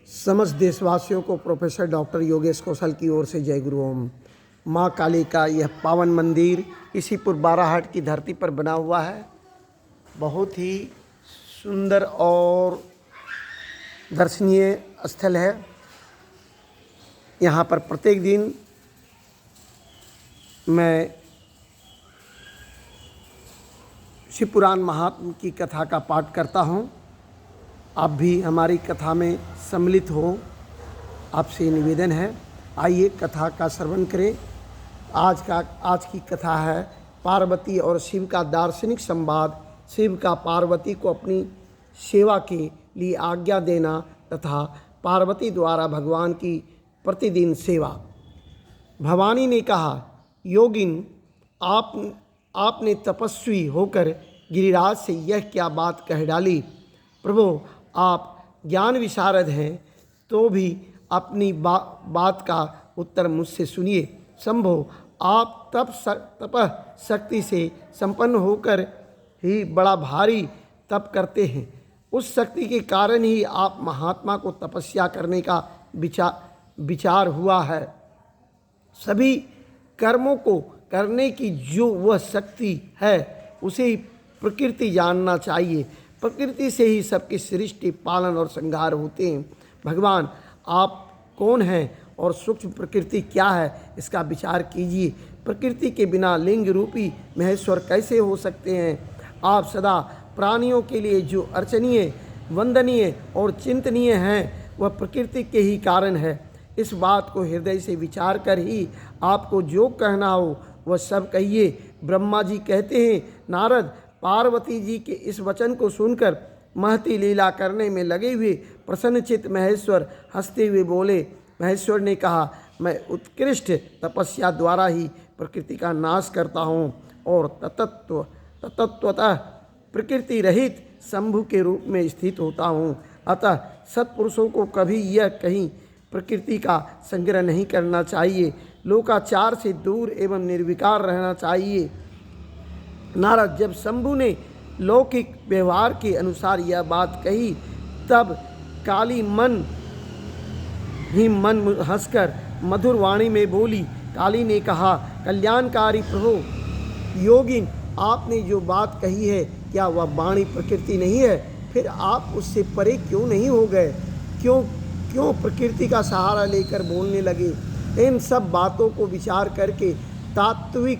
समस्त देशवासियों को प्रोफेसर डॉक्टर योगेश कौशल की ओर से जय गुरु ओम। माँ काली का यह पावन मंदिर इसीपुर बाराहाट की धरती पर बना हुआ है। बहुत ही सुंदर और दर्शनीय स्थल है। यहाँ पर प्रत्येक दिन मैं शिव पुराण महात्म की कथा का पाठ करता हूँ। आप भी हमारी कथा में सम्मिलित हो, आपसे निवेदन है। आइए कथा का श्रवण करें। आज की कथा है पार्वती और शिव का दार्शनिक संवाद। शिव का पार्वती को अपनी सेवा के लिए आज्ञा देना तथा पार्वती द्वारा भगवान की प्रतिदिन सेवा। भवानी ने कहा, योगिन, आपने तपस्वी होकर गिरिराज से यह क्या बात कह डाली? प्रभु, आप ज्ञान विशारद हैं, तो भी अपनी बात का उत्तर मुझसे सुनिए। शंभो, आप तप शक्ति से संपन्न होकर ही बड़ा भारी तप करते हैं। उस शक्ति के कारण ही आप महात्मा को तपस्या करने का विचार हुआ है। सभी कर्मों को करने की जो वह शक्ति है, उसे ही प्रकृति जानना चाहिए। प्रकृति से ही सबकी सृष्टि, पालन और संहार होते हैं। भगवान, आप कौन हैं और सूक्ष्म प्रकृति क्या है, इसका विचार कीजिए। प्रकृति के बिना लिंग रूपी महेश्वर कैसे हो सकते हैं? आप सदा प्राणियों के लिए जो अर्चनीय, वंदनीय और चिंतनीय हैं, वह प्रकृति के ही कारण है। इस बात को हृदय से विचार कर ही आपको जो कहना हो वह सब कहिए। ब्रह्मा जी कहते हैं, नारद, पार्वती जी के इस वचन को सुनकर महती लीला करने में लगे हुए प्रसन्नचित्त महेश्वर हंसते हुए बोले। महेश्वर ने कहा, मैं उत्कृष्ट तपस्या द्वारा ही प्रकृति का नाश करता हूँ और तत्वतः प्रकृति रहित शंभु के रूप में स्थित होता हूँ। अतः सत्पुरुषों को कभी यह कहीं प्रकृति का संग्रह नहीं करना चाहिए। लोकाचार से दूर एवं निर्विकार रहना चाहिए। नारद, जब शंभु ने लौकिक व्यवहार के अनुसार यह बात कही, तब काली मन हंसकर मधुर वाणी में बोली। काली ने कहा, कल्याणकारी प्रभु, योगिन, आपने जो बात कही है, क्या वह वाणी प्रकृति नहीं है? फिर आप उससे परे क्यों नहीं हो गए? क्यों प्रकृति का सहारा लेकर बोलने लगे? इन सब बातों को विचार करके तात्विक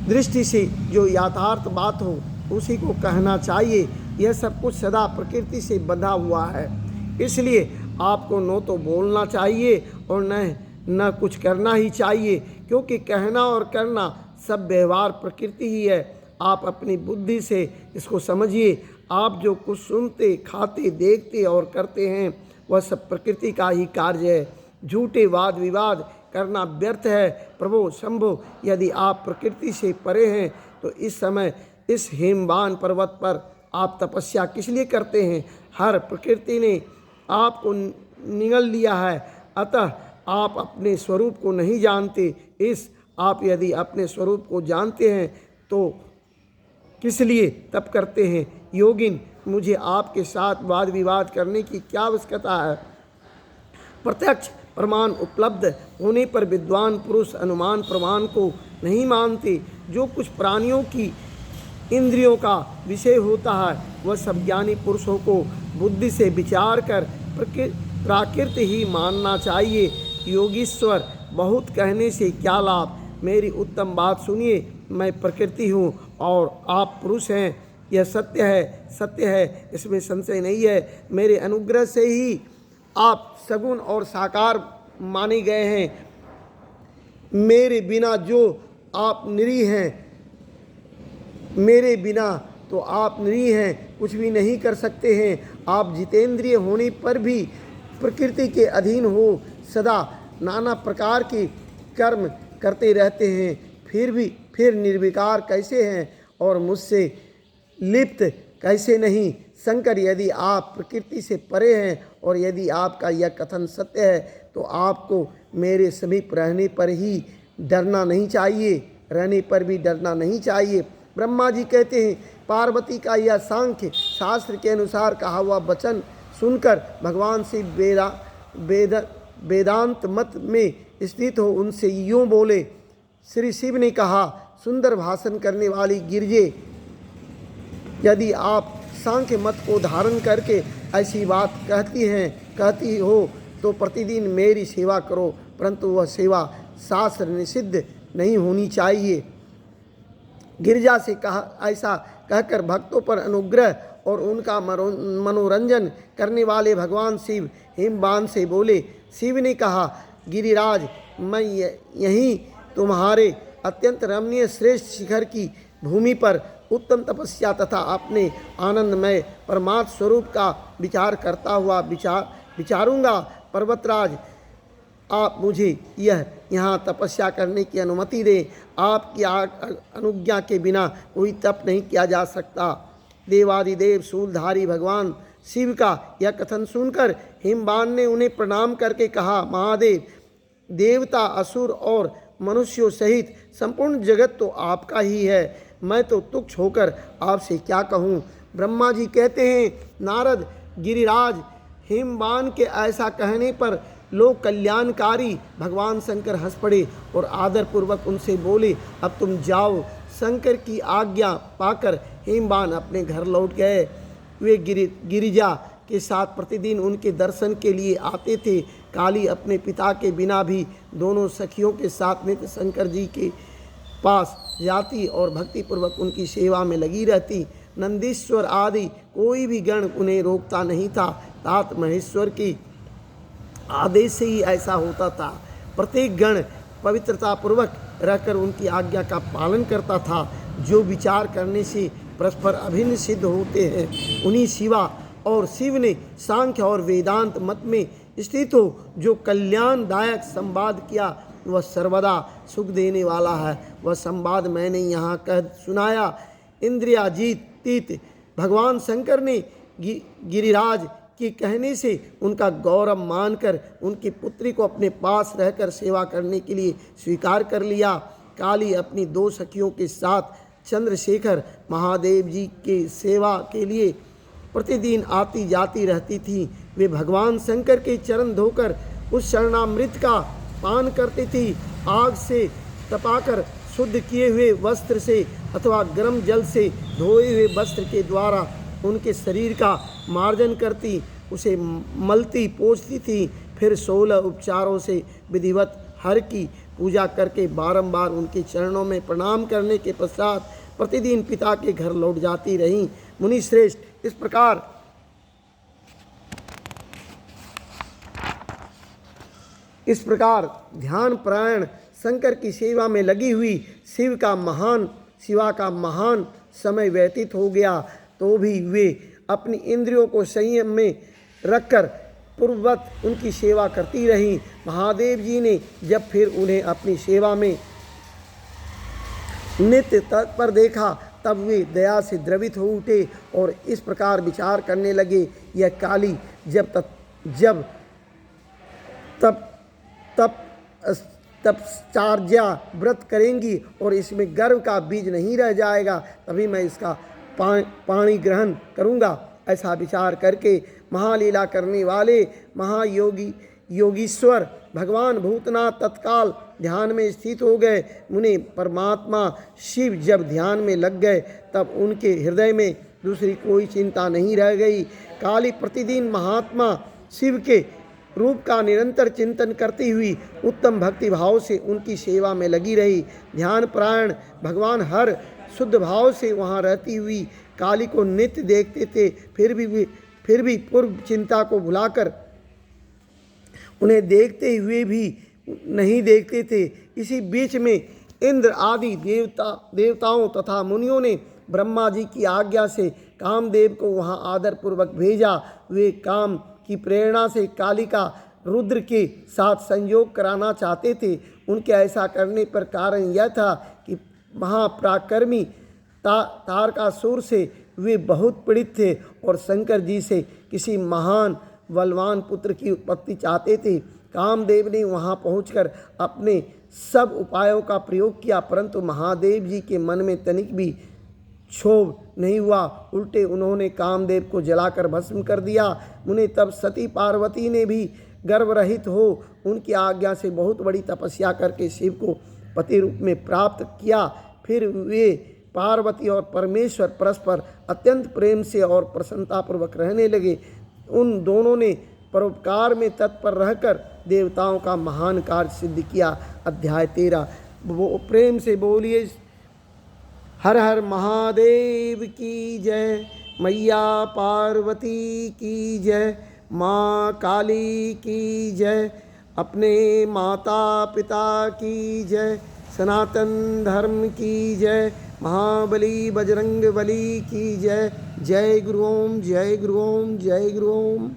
दृष्टि से जो यथार्थ बात हो उसी को कहना चाहिए। यह सब कुछ सदा प्रकृति से बंधा हुआ है, इसलिए आपको न तो बोलना चाहिए और न कुछ करना ही चाहिए, क्योंकि कहना और करना सब व्यवहार प्रकृति ही है। आप अपनी बुद्धि से इसको समझिए। आप जो कुछ सुनते, खाते, देखते और करते हैं, वह सब प्रकृति का ही कार्य है। झूठे वाद विवाद करना व्यर्थ है। प्रभु शंभु, यदि आप प्रकृति से परे हैं तो इस समय इस हेमवान पर्वत पर आप तपस्या किस लिए करते हैं? हर प्रकृति ने आपको निगल लिया है, अतः आप अपने स्वरूप को नहीं जानते। आप यदि अपने स्वरूप को जानते हैं तो किस लिए तप करते हैं? योगिन, मुझे आपके साथ वाद विवाद करने की क्या आवश्यकता है? प्रत्यक्ष प्रमाण उपलब्ध होने पर विद्वान पुरुष अनुमान प्रमाण को नहीं मानते। जो कुछ प्राणियों की इंद्रियों का विषय होता है, वह सब ज्ञानी पुरुषों को बुद्धि से विचार कर प्राकृत ही मानना चाहिए। योगीश्वर, बहुत कहने से क्या लाभ? मेरी उत्तम बात सुनिए। मैं प्रकृति हूँ और आप पुरुष हैं, यह सत्य है, इसमें संशय नहीं है। मेरे अनुग्रह से ही आप सगुण और साकार माने गए हैं। मेरे बिना जो आप निरीह हैं, मेरे बिना तो आप निरीह हैं, कुछ भी नहीं कर सकते हैं। आप जितेंद्रिय होने पर भी प्रकृति के अधीन हो सदा नाना प्रकार के कर्म करते रहते हैं, फिर निर्विकार कैसे हैं और मुझसे लिप्त कैसे नहीं? शंकर, यदि आप प्रकृति से परे हैं और यदि आपका यह कथन सत्य है, तो आपको मेरे समीप रहने पर भी डरना नहीं चाहिए। ब्रह्मा जी कहते हैं, पार्वती का यह सांख्य शास्त्र के अनुसार कहा हुआ वचन सुनकर भगवान शिव वेदांत मत में स्थित हो उनसे यूँ बोले। श्री शिव ने कहा, सुंदर भाषण करने वाली गिरिजे, यदि आप सांख्य मत को धारण करके ऐसी बात कहती हो तो प्रतिदिन मेरी सेवा करो, परंतु वह सेवा शास्त्र निषिद्ध नहीं होनी चाहिए। गिरिजा से कहा, ऐसा कहकर भक्तों पर अनुग्रह और उनका मनोरंजन करने वाले भगवान शिव हिमबान से बोले। शिव ने कहा, गिरिराज, मैं यहीं तुम्हारे अत्यंत रमणीय श्रेष्ठ शिखर की भूमि पर उत्तम तपस्या तथा अपने आनंदमय परमात्म स्वरूप का विचार करता हुआ विचारूंगा। पर्वतराज, आप मुझे यहाँ तपस्या करने की अनुमति दें। आपकी अनुज्ञा के बिना कोई तप नहीं किया जा सकता। देवादिदेव शूलधारी भगवान शिव का यह कथन सुनकर हिमबान ने उन्हें प्रणाम करके कहा, महादेव, देवता, असुर और मनुष्यों सहित संपूर्ण जगत तो आपका ही है। मैं तो तुच्छ होकर आपसे क्या कहूँ। ब्रह्मा जी कहते हैं, नारद, गिरिराज, हिमबान के ऐसा कहने पर लोक कल्याणकारी भगवान शंकर हंस पड़े और आदरपूर्वक उनसे बोले, अब तुम जाओ। शंकर की आज्ञा पाकर हिमबान अपने घर लौट गए। वे गिरिजा के साथ प्रतिदिन उनके दर्शन के लिए आते थे। काली अपने पिता के बिना भी दोनों सखियों के साथ नित्य शंकर जी के पास जाती और भक्तिपूर्वक उनकी सेवा में लगी रहती। नंदीश्वर आदि कोई भी गण उन्हें रोकता नहीं था। तात महेश्वर की आदेश से ही ऐसा होता था। प्रत्येक गण पवित्रता पूर्वक रहकर उनकी आज्ञा का पालन करता था। जो विचार करने से परस्पर अभिन्न सिद्ध होते हैं उन्हीं शिवा और शिव ने सांख्य और वेदांत मत में स्थित हो जो कल्याणदायक संवाद किया, वह सर्वदा सुख देने वाला है। वह संवाद मैंने यहाँ कह सुनाया। इंद्रियाजीत भगवान शंकर ने गिरिराज के कहने से उनका गौरव मानकर उनकी पुत्री को अपने पास रहकर सेवा करने के लिए स्वीकार कर लिया। काली अपनी दो सखियों के साथ चंद्रशेखर महादेव जी के सेवा के लिए प्रतिदिन आती जाती रहती थी। वे भगवान शंकर के चरण धोकर उस शरणामृत का पान करती थी। आग से तपाकर शुद्ध किए हुए वस्त्र से अथवा गर्म जल से धोए हुए वस्त्र के द्वारा उनके शरीर का मार्जन करती, उसे मलती पोंछती थी। फिर 16 उपचारों से विधिवत हर की पूजा करके बारंबार उनके चरणों में प्रणाम करने के पश्चात प्रतिदिन पिता के घर लौट जाती रहीं। मुनि श्रेष्ठ, इस प्रकार ध्यान परायण शंकर की सेवा में लगी हुई शिवा का महान समय व्यतीत हो गया तो भी वे अपनी इंद्रियों को संयम में रखकर पूर्ववत उनकी सेवा करती रहीं। महादेव जी ने जब फिर उन्हें अपनी सेवा में नित्य तत्पर देखा तब वे दया से द्रवित हो उठे और इस प्रकार विचार करने लगे, यह काली जब तपश्चर्या व्रत करेंगी और इसमें गर्व का बीज नहीं रह जाएगा, तभी मैं इसका पाणी ग्रहण करूँगा। ऐसा विचार करके महालीला करने वाले योगीश्वर भगवान भूतनाथ तत्काल ध्यान में स्थित हो गए। मुने परमात्मा शिव जब ध्यान में लग गए तब उनके हृदय में दूसरी कोई चिंता नहीं रह गई। काली प्रतिदिन महात्मा शिव के रूप का निरंतर चिंतन करती हुई उत्तम भक्ति भाव से उनकी सेवा में लगी रही। ध्यान परायण भगवान हर शुद्ध भाव से वहाँ रहती हुई काली को नित्य देखते थे, फिर भी पूर्व चिंता को भुलाकर उन्हें देखते हुए भी नहीं देखते थे। इसी बीच में इंद्र आदि देवताओं तथा मुनियों ने ब्रह्मा जी की आज्ञा से कामदेव को वहाँ आदरपूर्वक भेजा। वे काम की प्रेरणा से काली का रुद्र के साथ संयोग कराना चाहते थे। उनके ऐसा करने पर कारण यह था कि महापराक्रमी तारकासुर से वे बहुत पीड़ित थे और शंकर जी से किसी महान बलवान पुत्र की उत्पत्ति चाहते थे। कामदेव ने वहां पहुंचकर अपने सब उपायों का प्रयोग किया, परंतु महादेव जी के मन में तनिक भी क्षोभ नहीं हुआ, उल्टे उन्होंने कामदेव को जलाकर भस्म कर दिया। उन्हें तब सती पार्वती ने भी गर्वरहित हो उनकी आज्ञा से बहुत बड़ी तपस्या करके शिव को पति रूप में प्राप्त किया। फिर वे पार्वती और परमेश्वर परस्पर अत्यंत प्रेम से और प्रसन्नतापूर्वक रहने लगे। उन दोनों ने परोपकार में तत्पर रहकर देवताओं का महान कार्य सिद्ध किया। अध्याय 13। वो प्रेम से बोलिए हर हर महादेव की जय, मैया पार्वती की जय, माँ काली की जय, अपने माता पिता की जय, सनातन धर्म की जय, महाबली बजरंग बली की जय। जय गुरु ओम, जय गुरु ओम, जय गुरु ओम।